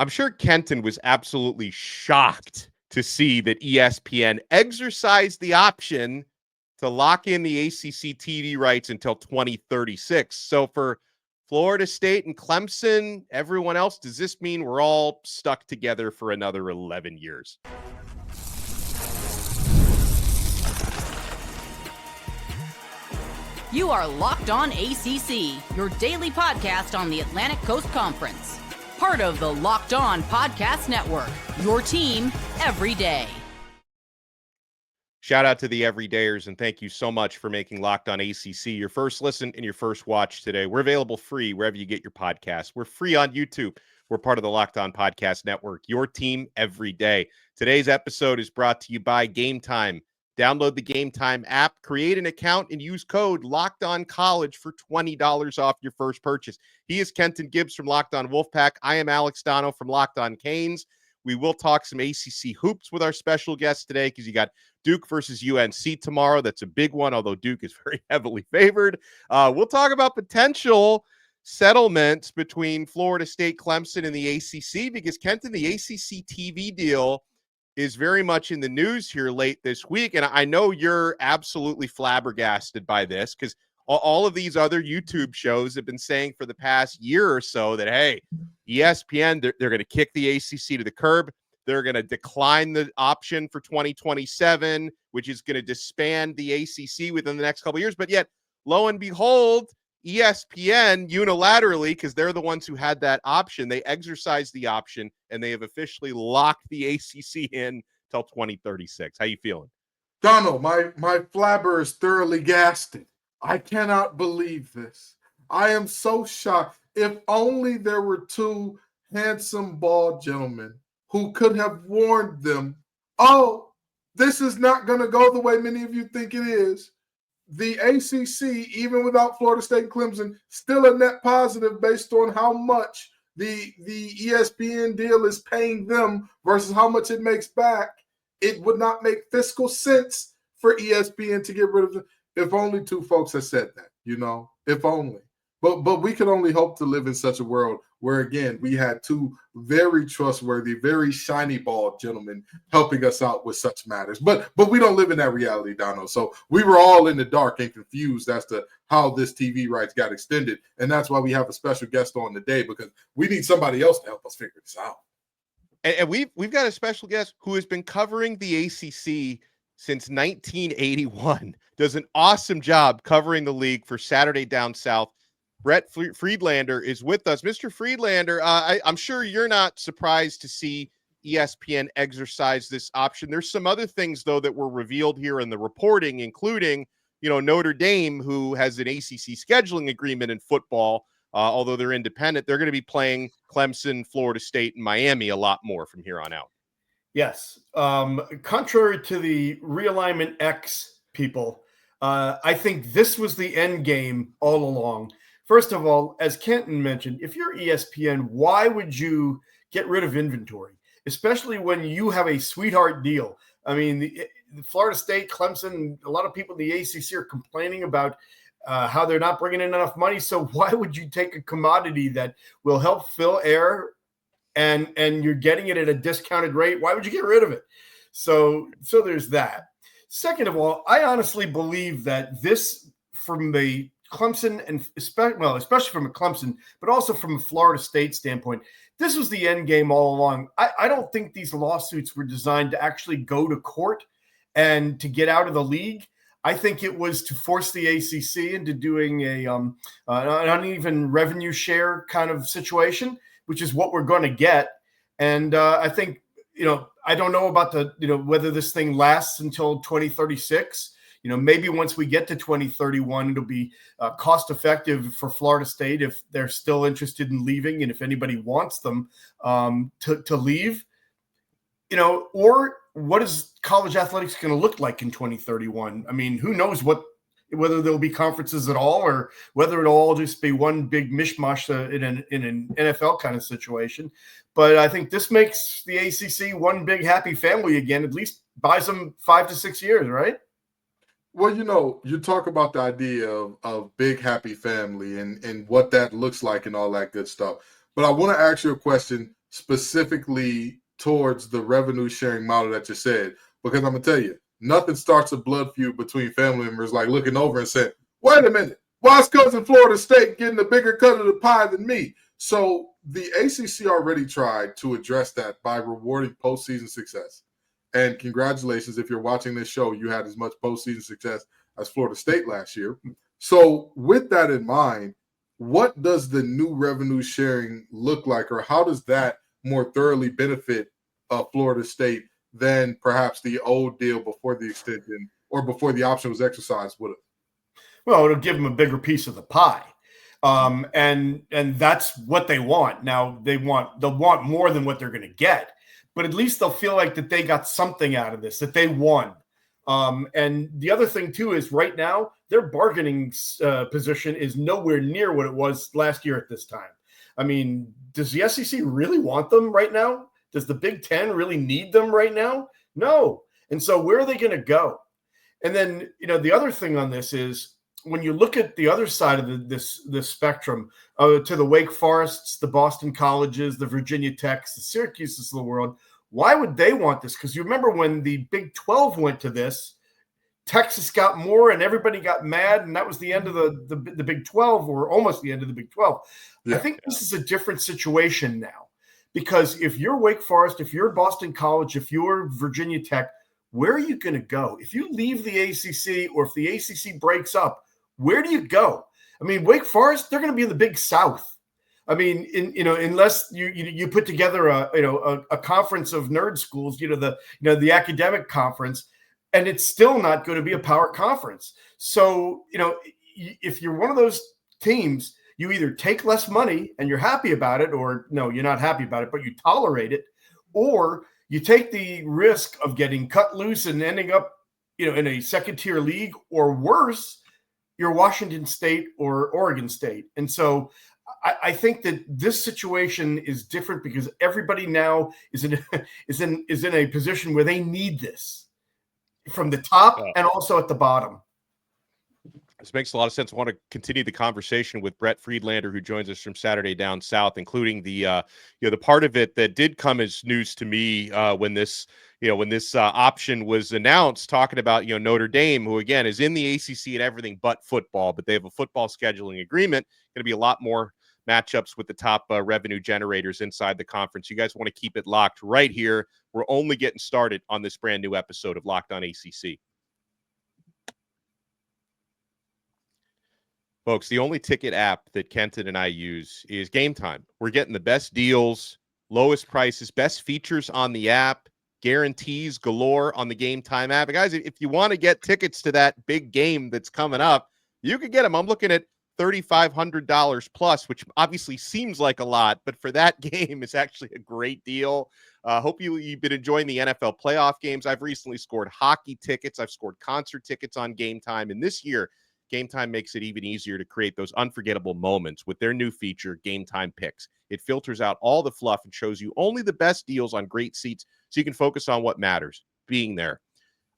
I'm sure Kenton was absolutely shocked to see that ESPN exercised the option to lock in the ACC TV rights until 2036. So for Florida State and Clemson, everyone else, does this mean we're all stuck together for another 11 years? You are Locked On ACC, your daily podcast on the Atlantic Coast Conference. Part of the Locked On Podcast Network, your team every day. Shout out to the everydayers, and thank you so much for making Locked On ACC your first listen and your first watch today. We're available free wherever you get your podcasts. We're free on YouTube. We're part of the Locked On Podcast Network, your team every day. Today's episode is brought to you by Game Time. Download the Game Time app, create an account, and use code LOCKEDONCollege for $20 off your first purchase. He is Kenton Gibbs from Locked On Wolfpack. I am Alex Donno from Locked On Canes. We will talk some ACC hoops with our special guest today because you got Duke versus UNC tomorrow. That's a big one, although Duke is very heavily favored. We'll talk about potential settlements between Florida State, Clemson, and the ACC because, Kenton, the ACC TV deal is very much in the news here late this week. And I know you're absolutely flabbergasted by this because all of these other YouTube shows have been saying for the past year or so that, hey, ESPN, they're going to kick the ACC to the curb. They're going to decline the option for 2027, which is going to disband the ACC within the next couple of years. But yet, lo and behold, ESPN unilaterally, because they're the ones who had that option, they exercised the option and they have officially locked the ACC in till 2036. How you feeling? Donald, my flabber is thoroughly gasted. I cannot believe this. I am so shocked. If only there were two handsome, bald gentlemen who could have warned them, oh, this is not going to go the way many of you think it is. The ACC, even without Florida State and Clemson, still a net positive based on how much the ESPN deal is paying them versus how much it makes back. It would not make fiscal sense for ESPN to get rid of them. If only two folks had said that, if only. But we can only hope to live in such a world where, again, we had two very trustworthy, very shiny bald gentlemen helping us out with such matters. But we don't live in that reality, Donno. So we were all in the dark and confused as to how this TV rights got extended. And that's why we have a special guest on today, because we need somebody else to help us figure this out. And we've got a special guest who has been covering the ACC since 1981. Does an awesome job covering the league for Saturday Down South. Brett Friedlander is with us. Mr. Friedlander, I'm sure you're not surprised to see ESPN exercise this option. There's some other things, though, that were revealed here in the reporting, including, Notre Dame, who has an ACC scheduling agreement in football, although they're independent. They're going to be playing Clemson, Florida State, and Miami a lot more from here on out. Yes. Contrary to the realignment X people, I think this was the end game all along. First of all, as Kenton mentioned, if you're ESPN, why would you get rid of inventory, especially when you have a sweetheart deal? I mean, the Florida State, Clemson, a lot of people in the ACC are complaining about how they're not bringing in enough money. So why would you take a commodity that will help fill air and you're getting it at a discounted rate? Why would you get rid of it? So there's that. Second of all, I honestly believe that this, from the Clemson, and especially from a Clemson, but also from a Florida State standpoint, this was the end game all along. I don't think these lawsuits were designed to actually go to court and to get out of the league. I think it was to force the ACC into doing an uneven revenue share kind of situation, which is what we're going to get. And I think, I don't know about whether this thing lasts until 2036. Maybe once we get to 2031, it'll be cost effective for Florida State if they're still interested in leaving and if anybody wants them to leave. Or what is college athletics going to look like in 2031? I mean, who knows whether there'll be conferences at all or whether it'll all just be one big mishmash in an NFL kind of situation. But I think this makes the ACC one big happy family again, at least buys them 5 to 6 years, right? Well, you talk about the idea of big happy family and what that looks like and all that good stuff. But I want to ask you a question specifically towards the revenue sharing model that you said, because I'm going to tell you, nothing starts a blood feud between family members like looking over and saying, wait a minute, why is cousin Florida State getting a bigger cut of the pie than me? So the ACC already tried to address that by rewarding postseason success. And congratulations, if you're watching this show, you had as much postseason success as Florida State last year. So with that in mind, what does the new revenue sharing look like, or how does that more thoroughly benefit Florida State than perhaps the old deal before the extension or before the option was exercised would have? Well, it'll give them a bigger piece of the pie. And that's what they want. Now they'll want more than what they're going to get, but at least they'll feel like that they got something out of this, that they won. And the other thing too is right now their bargaining position is nowhere near what it was last year at this time. I mean, does the SEC really want them right now? Does the Big Ten really need them right now? No. And so where are they going to go? And then, the other thing on this is when you look at the other side of this spectrum, to the Wake Forests, the Boston Colleges, the Virginia Techs, the Syracuses of the world, why would they want this? Because you remember when the Big 12 went to this, Texas got more and everybody got mad, and that was the end of the Big 12, or almost the end of the Big 12. Yeah. I think this is a different situation now, because if you're Wake Forest, if you're Boston College, if you're Virginia Tech, where are you going to go? If you leave the ACC, or if the ACC breaks up, where do you go? I mean, Wake Forest, they're going to be in the Big South. I mean, unless you put together a conference of nerd schools, the academic conference, and it's still not going to be a power conference. So, if you're one of those teams, you either take less money and you're happy about it, or no, you're not happy about it, but you tolerate it, or you take the risk of getting cut loose and ending up, in a second-tier league, or worse, you're Washington State or Oregon State. And so I think that this situation is different because everybody now is in a position where they need this from the top and also at the bottom. This makes a lot of sense. I want to continue the conversation with Brett Friedlander, who joins us from Saturday Down South, including the the part of it that did come as news to me when this option was announced, talking about Notre Dame, who again is in the ACC and everything but football, but they have a football scheduling agreement. Going to be a lot more matchups with the top revenue generators inside the conference. You guys want to keep it locked right here. We're only getting started on this brand new episode of Locked On ACC. Folks, the only ticket app that Kenton and I use is Game Time. We're getting the best deals, lowest prices, best features on the app, guarantees galore on the Game Time app. And guys, if you want to get tickets to that big game that's coming up, you can get them. I'm looking at $3,500 plus, which obviously seems like a lot, but for that game, it's actually a great deal. Hope you've been enjoying the NFL playoff games. I've recently scored hockey tickets. I've scored concert tickets on Game Time. And this year, Game Time makes it even easier to create those unforgettable moments with their new feature, Game Time Picks. It filters out all the fluff and shows you only the best deals on great seats so you can focus on what matters, being there.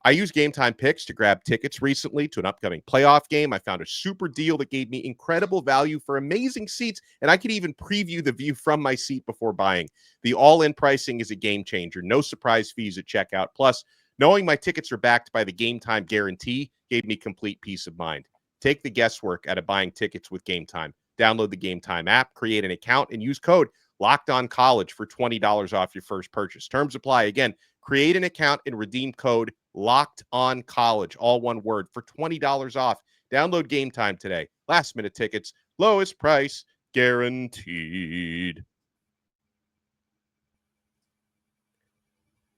I used Game Time Picks to grab tickets recently to an upcoming playoff game. I found a super deal that gave me incredible value for amazing seats, and I could even preview the view from my seat before buying. The all-in pricing is a game changer. No surprise fees at checkout. Plus, knowing my tickets are backed by the Game Time guarantee gave me complete peace of mind. Take the guesswork out of buying tickets with Game Time. Download the Game Time app, create an account, and use code LOCKEDONCollege for $20 off your first purchase. Terms apply. Again, create an account and redeem code LOCKEDONCollege, all one word, for $20 off. Download Game Time today. Last minute tickets, lowest price guaranteed.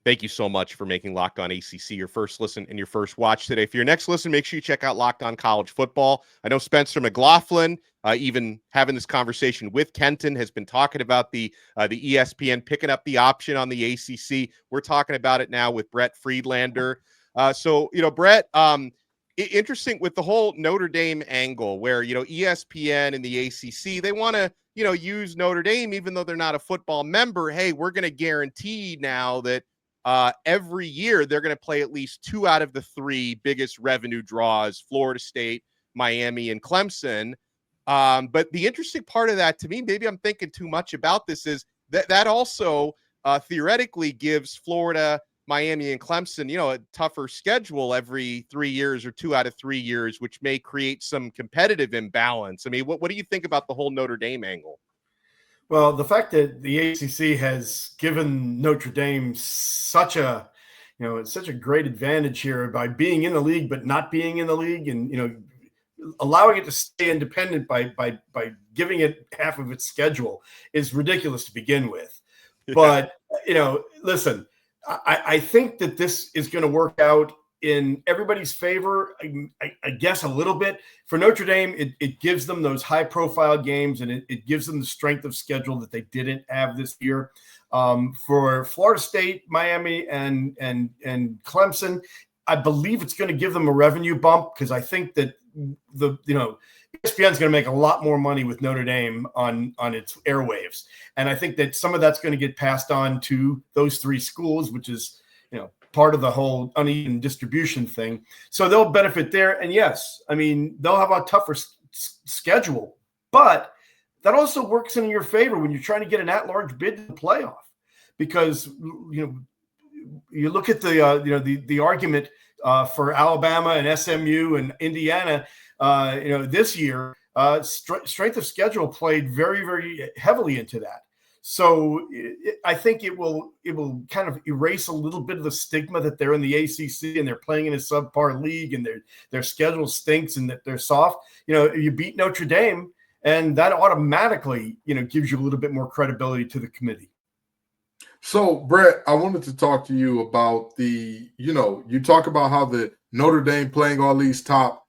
Thank you so much for making Locked On ACC your first listen and your first watch today. For your next listen, make sure you check out Locked On College Football. I know Spencer McLaughlin, even having this conversation with Kenton, has been talking about the ESPN picking up the option on the ACC. We're talking about it now with Brett Friedlander. So, Brett, interesting with the whole Notre Dame angle where, ESPN and the ACC, they want to, use Notre Dame, even though they're not a football member. Hey, we're going to guarantee now that every year they're going to play at least 2 out of the 3 biggest revenue draws, Florida State, Miami, and Clemson. But the interesting part of that to me, maybe I'm thinking too much about this, is that also theoretically gives Florida, Miami, and Clemson, a tougher schedule every 3 years or 2 out of 3 years, which may create some competitive imbalance. I mean, what do you think about the whole Notre Dame angle? Well, the fact that the ACC has given Notre Dame such a great advantage here by being in the league but not being in the league, and allowing it to stay independent by giving it half of its schedule is ridiculous to begin with. Yeah. But listen, I think that this is going to work out in everybody's favor. I guess a little bit for Notre Dame. It gives them those high profile games, and it gives them the strength of schedule that they didn't have this year. For Florida State, Miami, and Clemson, I believe it's going to give them a revenue bump, because I think that ESPN is going to make a lot more money with Notre Dame on its airwaves, and I think that some of that's going to get passed on to those three schools, which is part of the whole uneven distribution thing. So they'll benefit there, and yes, I mean they'll have a tougher schedule, but that also works in your favor when you're trying to get an at-large bid to the playoff, because you look at the argument for Alabama and SMU and Indiana, this year, strength of schedule played very, very heavily into that. So I think it will kind of erase a little bit of the stigma that they're in the ACC and they're playing in a subpar league and their schedule stinks and that they're soft. You beat Notre Dame, and that automatically, gives you a little bit more credibility to the committee. So, Brett, I wanted to talk to you about you talk about how the Notre Dame playing all these top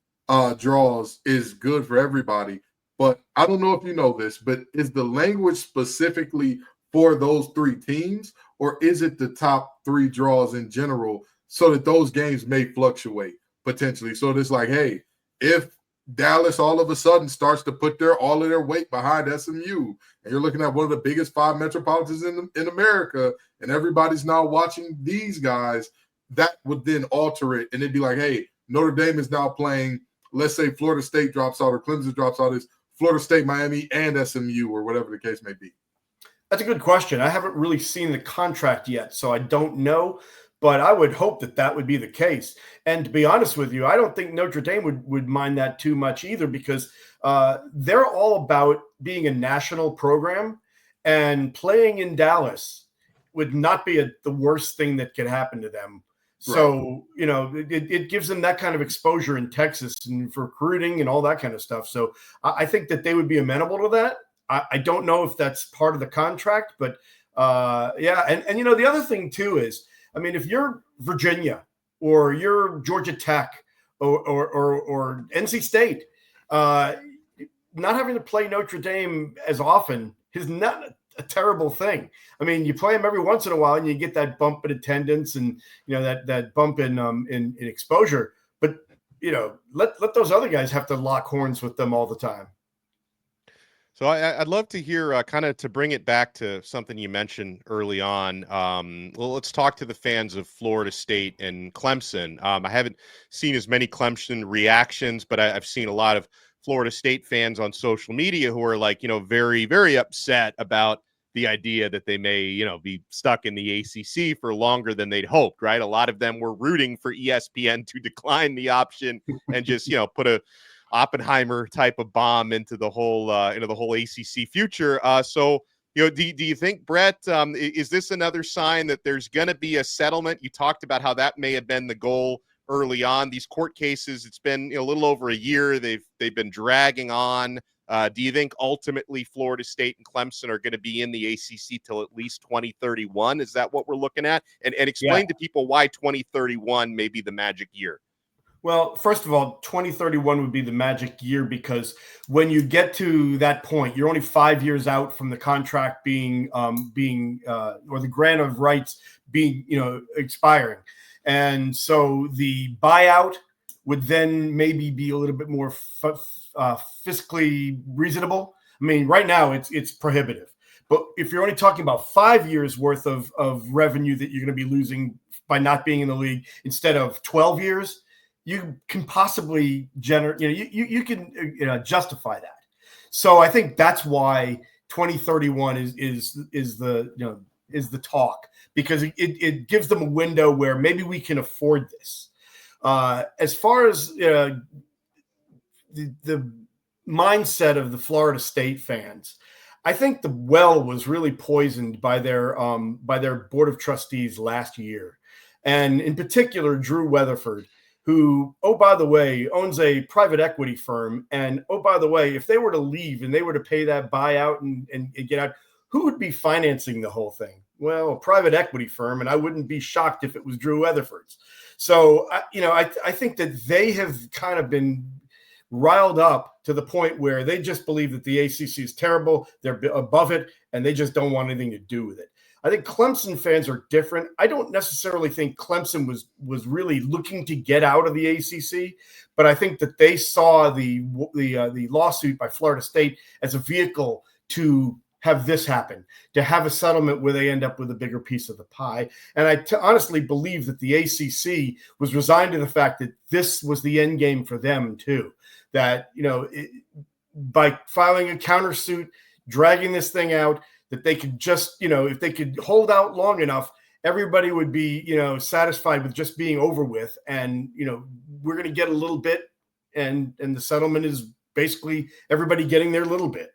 draws is good for everybody. But I don't know if you know this, but is the language specifically for those three teams, or is it the top three draws in general, so that those games may fluctuate potentially? So it's like, hey, if Dallas all of a sudden starts to put all of their weight behind SMU, and you're looking at one of the biggest 5 metropolitans in America, and everybody's now watching these guys, that would then alter it, and it'd be like, hey, Notre Dame is now playing, let's say Florida State drops out or Clemson drops out, is Florida State, Miami, and SMU, or whatever the case may be. That's a good question. I haven't really seen the contract yet, so I don't know. But I would hope that would be the case. And to be honest with you, I don't think Notre Dame would mind that too much either, because they're all about being a national program, and playing in Dallas would not be the worst thing that could happen to them. Right. So, it gives them that kind of exposure in Texas and for recruiting and all that kind of stuff. So I think that they would be amenable to that. I don't know if that's part of the contract, but yeah. And the other thing too is, I mean, if you're Virginia or you're Georgia Tech or NC State, not having to play Notre Dame as often is not a terrible thing. I mean, you play them every once in a while and you get that bump in attendance and, that bump in exposure. But, let those other guys have to lock horns with them all the time. So I'd love to hear kind of to bring it back to something you mentioned early on. Well, let's talk to the fans of Florida State and Clemson. I haven't seen as many Clemson reactions, but I've seen a lot of Florida State fans on social media who are like, very, very upset about the idea that they may, be stuck in the ACC for longer than they'd hoped, right? A lot of them were rooting for ESPN to decline the option and just, put a Oppenheimer type of bomb into the whole ACC future. So, do you think, Brett, is this another sign that there's going to be a settlement? You talked about how that may have been the goal early on. These court cases, it's been a little over a year. They've been dragging on. Do you think ultimately Florida State and Clemson are going to be in the ACC till at least 2031? Is that what we're looking at? And explain to people why 2031 may be the magic year. Well, first of all, 2031 would be the magic year, because when you get to that point, you're only 5 years out from the contract being or the grant of rights being, expiring. And so the buyout would then maybe be a little bit more fiscally reasonable. I mean, right now it's prohibitive. But if you're only talking about 5 years worth of revenue that you're going to be losing by not being in the league instead of 12 years, you can possibly generate, you can justify that. So I think that's why 2031 is the talk, because it gives them a window where maybe we can afford this. As far as the mindset of the Florida State fans, I think the well was really poisoned by their board of trustees last year, and in particular Drew Weatherford, who, oh, by the way, owns a private equity firm. And, oh, by the way, if they were to leave and they were to pay that buyout and get out, who would be financing the whole thing? Well, a private equity firm, and I wouldn't be shocked if it was Drew Weatherford's. So, I think that they have kind of been riled up to the point where they just believe that the ACC is terrible, they're above it, and they just don't want anything to do with it. I think Clemson fans are different. I don't necessarily think Clemson was really looking to get out of the ACC, but I think that they saw the lawsuit by Florida State as a vehicle to have this happen, to have a settlement where they end up with a bigger piece of the pie. And I honestly believe that the ACC was resigned to the fact that this was the end game for them too. That, by filing a countersuit, dragging this thing out, that they could just, if they could hold out long enough, everybody would be, satisfied with just being over with. And, we're going to get a little bit, and the settlement is basically everybody getting their little bit.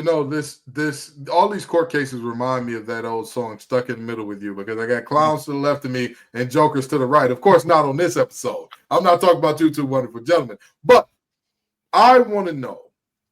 All these court cases remind me of that old song, Stuck in the Middle with You, because I got clowns to the left of me and jokers to the right. Of course, not on this episode. I'm not talking about you two wonderful gentlemen, but I want to know,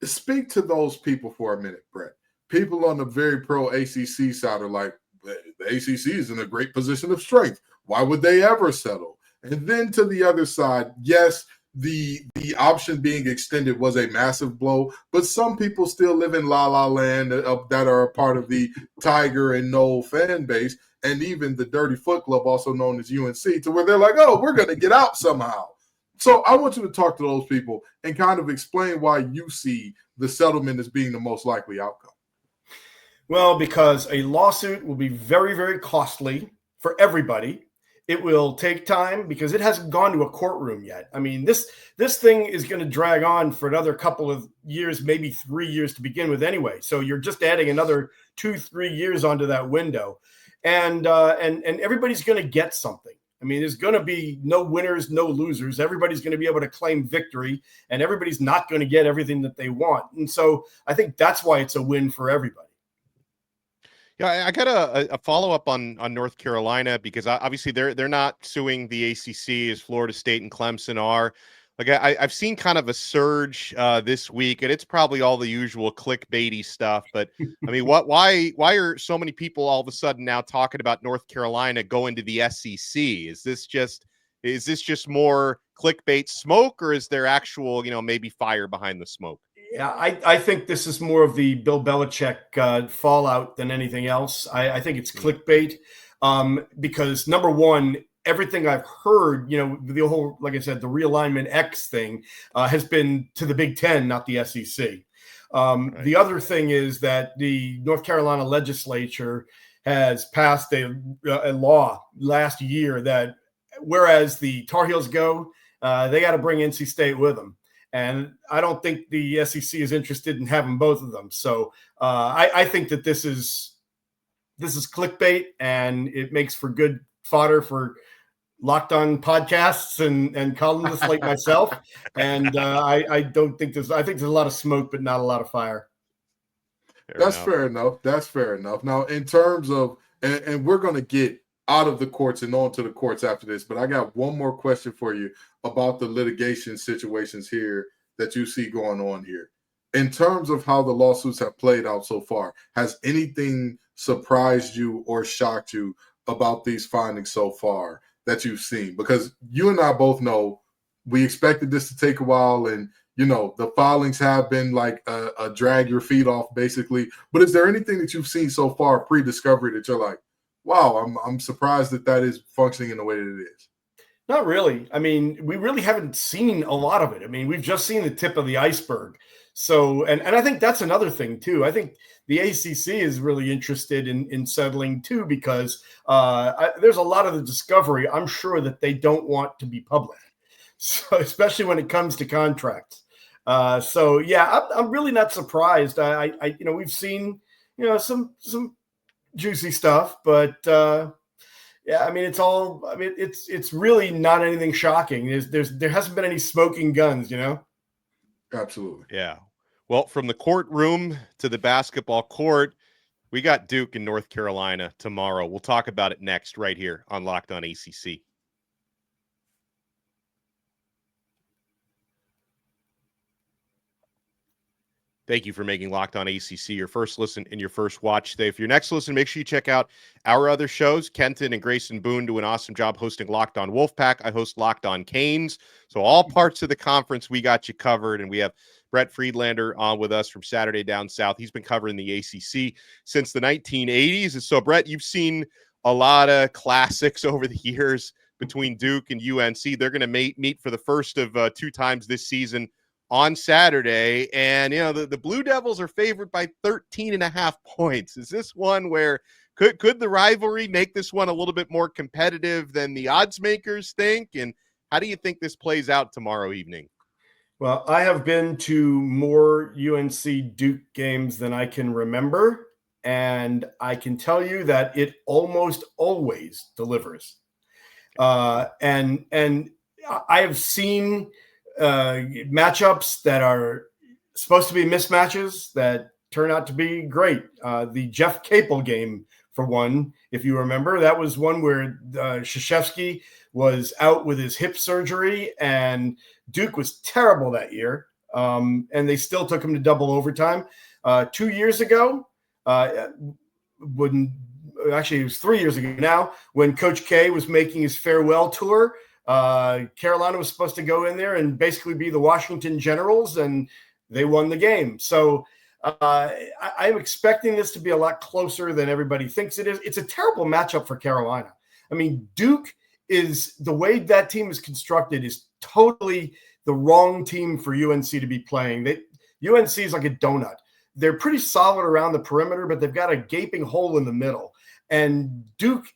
speak to those people for a minute, Brett. People on the very pro ACC side are like, the ACC is in a great position of strength. Why would they ever settle? And then to the other side, yes, the option being extended was a massive blow, but some people still live in La La Land that are a part of the Tiger and Noel fan base, and even the Dirty Foot Club, also known as UNC, to where they're like, oh, we're going to get out somehow. So I want you to talk to those people and kind of explain why you see the settlement as being the most likely outcome. Well, because a lawsuit will be very, very costly for everybody. It will take time because it hasn't gone to a courtroom yet. I mean, this thing is going to drag on for another couple of years, maybe 3 years to begin with anyway. So you're just adding another 2-3 years onto that window. And everybody's going to get something. I mean, there's going to be no winners, no losers. Everybody's going to be able to claim victory, and everybody's not going to get everything that they want. And so I think that's why it's a win for everybody. Yeah, I got a follow-up on North Carolina, because obviously they're not suing the ACC as Florida State and Clemson are. Like I've seen kind of a surge this week, and it's probably all the usual clickbaity stuff. But I mean, why are so many people all of a sudden now talking about North Carolina going to the SEC? Is this just more clickbait smoke, or is there actual, maybe fire behind the smoke? Yeah, I think this is more of the Bill Belichick fallout than anything else. I think it's clickbait because, number one, everything I've heard, the whole, like I said, the realignment X thing has been to the Big Ten, not the SEC. Right. The other thing is that the North Carolina legislature has passed a law last year that whereas the Tar Heels go, they got to bring NC State with them. And I don't think the SEC is interested in having both of them. So I think that this is clickbait, and it makes for good fodder for locked on podcasts and columnists like myself. And I don't think I think there's a lot of smoke, but not a lot of fire. Fair enough. That's fair enough. Now, in terms of, and we're going to get out of the courts and on to the courts after this, but I got one more question for you about the litigation situations here that you see going on here. In terms of how the lawsuits have played out so far, has anything surprised you or shocked you about these findings so far that you've seen? Because you and I both know we expected this to take a while, and the filings have been like a drag your feet off basically. But is there anything that you've seen so far pre-discovery that you're like, wow, I'm surprised that is functioning in the way that it is? Not really. I mean, we really haven't seen a lot of it. I mean, we've just seen the tip of the iceberg. So, and I think that's another thing too. I think the ACC is really interested in settling too, because there's a lot of the discovery I'm sure that they don't want to be public. So, especially when it comes to contracts. So yeah, I'm really not surprised. I we've seen, some juicy stuff, but yeah, I mean, it's really not anything shocking. There hasn't been any smoking guns, Absolutely. Yeah. Well, from the courtroom to the basketball court, we got Duke in North Carolina tomorrow. We'll talk about it next right here on Locked On ACC. Thank you for making Locked On ACC your first listen and your first watch today. For your next listen, make sure you check out our other shows. Kenton and Grayson Boone do an awesome job hosting Locked On Wolfpack. I host Locked On Canes. So all parts of the conference, we got you covered. And we have Brett Friedlander on with us from Saturday Down South. He's been covering the ACC since the 1980s. And so, Brett, you've seen a lot of classics over the years between Duke and UNC. They're going to meet for the first of 2 times this season on Saturday. And, the Blue Devils are favored by 13.5 points. Is this one where could the rivalry make this one a little bit more competitive than the odds makers think? And how do you think this plays out tomorrow evening? Well, I have been to more UNC Duke games than I can remember, and I can tell you that it almost always delivers. And I have seen matchups that are supposed to be mismatches that turn out to be great. The Jeff Capel game, for one, if you remember, that was one where Krzyzewski was out with his hip surgery, and Duke was terrible that year, and they still took him to double overtime. 2 years ago, it was 3 years ago now, when Coach K was making his farewell tour, Carolina was supposed to go in there and basically be the Washington Generals, and they won the game. So I'm expecting this to be a lot closer than everybody thinks it is. It's a terrible matchup for Carolina. I mean, Duke is, the way that team is constructed, is totally the wrong team for UNC to be playing. UNC is like a donut. They're pretty solid around the perimeter, but they've got a gaping hole in the middle. And Duke,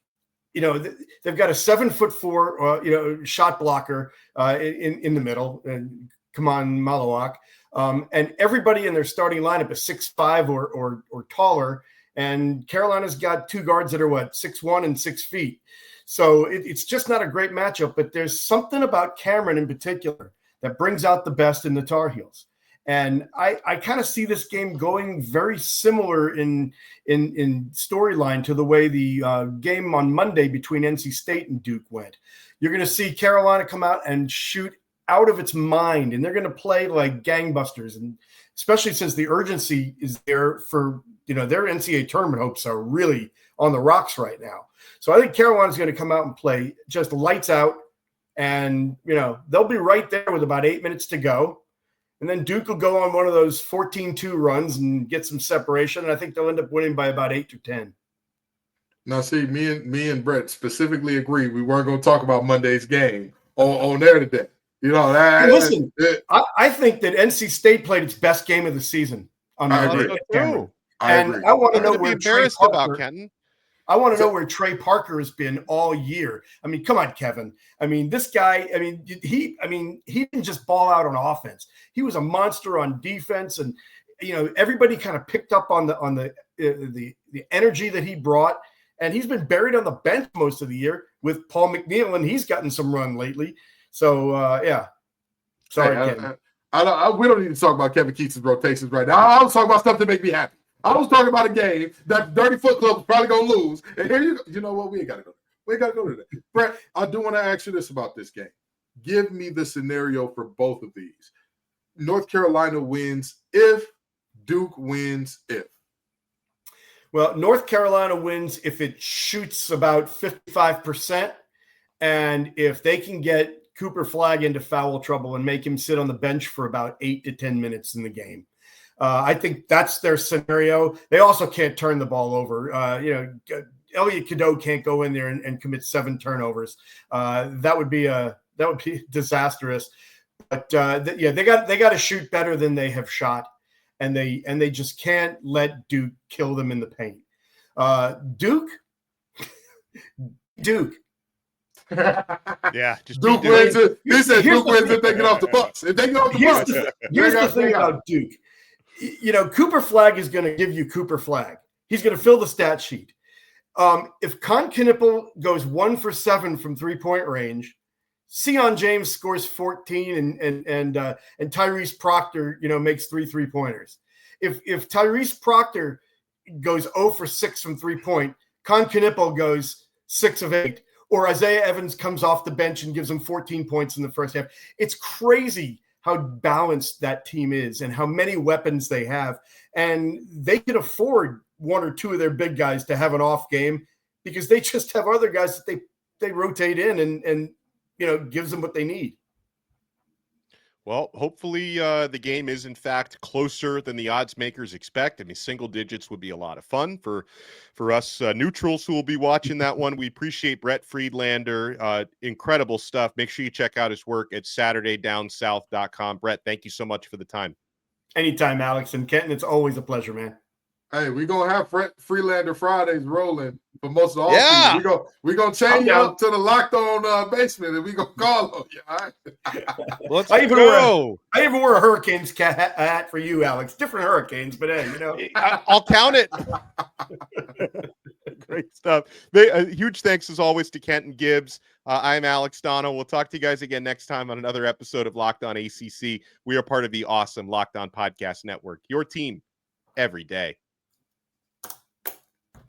they've got a 7'4", shot blocker in the middle, and Kaman Malawak. And everybody in their starting lineup is 6'5" or taller. And Carolina's got 2 guards that are 6'1" and 6 feet. So it's just not a great matchup, but there's something about Cameron in particular that brings out the best in the Tar Heels. And I kind of see this game going very similar in storyline to the way the game on Monday between NC State and Duke went. You're going to see Carolina come out and shoot out of its mind, and they're going to play like gangbusters. And especially since the urgency is there for, their NCAA tournament hopes are really on the rocks right now. So I think Carolina's going to come out and play just lights out, and, they'll be right there with about 8 minutes to go. And then Duke will go on one of those 14-2 runs and get some separation. And I think they'll end up winning by about 8 to 10. Now, see, me and Brett specifically agree we weren't going to talk about Monday's game on there today. Listen, I think that NC State played its best game of the season. I agree. I want to know where Trey Parker, Kenton. I want to know where Trey Parker has been all year. I mean, come on, Kevin. I mean, this guy, he didn't just ball out on offense. He was a monster on defense, and everybody kind of picked up on the energy that he brought. And he's been buried on the bench most of the year with Paul McNeil, and he's gotten some run lately. So yeah. Sorry, Kevin. We don't need to talk about Kevin Keats' rotations right now. I was talking about stuff that make me happy. I was talking about a game that Dirty Foot Club was probably going to lose. And here you go. You know what? We ain't got to go. We ain't got to go to that. Brett, I do want to ask you this about this game. Give me the scenario for both of these. North Carolina wins if, Duke wins if. Well, North Carolina wins if it shoots about 55%, and if they can get Cooper Flagg into foul trouble and make him sit on the bench for about 8 to 10 minutes in the game. I think that's their scenario. They also can't turn the ball over. Elliot Cadeau can't go in there and commit 7 turnovers. That would be disastrous. But they got to shoot better than they have shot, and they just can't let Duke kill them in the paint. Duke. Yeah, just Duke beat Duke. wins it. He said Duke wins if they get off the bus. If they get off the bus, Here's the thing about Duke. Cooper Flagg is going to give you Cooper Flagg. He's going to fill the stat sheet. If Con Knippel goes 1 for 7 from 3-point range, Sion James scores 14, and Tyrese Proctor, makes 3 3-pointers. If Tyrese Proctor goes 0 for 6 from 3-point, Con Knippel goes 6 of 8, or Isaiah Evans comes off the bench and gives them 14 points in the first half. It's crazy how balanced that team is and how many weapons they have. And they can afford 1 or 2 of their big guys to have an off game because they just have other guys that they rotate in and gives them what they need. Well, hopefully the game is, in fact, closer than the odds makers expect. I mean, single digits would be a lot of fun for us neutrals who will be watching that one. We appreciate Brett Friedlander. Incredible stuff. Make sure you check out his work at SaturdayDownSouth.com. Brett, thank you so much for the time. Anytime, Alex. And Kenton, it's always a pleasure, man. Hey, we're going to have Freelander Fridays rolling for most of the offseason. We're going to change up to the Locked On basement, and we're going to call on you, all right? Let's I even wore a Hurricanes hat for you, Alex. Different Hurricanes, but hey, I'll count it. Great stuff. Huge thanks, as always, to Kenton Gibbs. I'm Alex Donno. We'll talk to you guys again next time on another episode of Locked On ACC. We are part of the awesome Locked On Podcast Network, your team every day.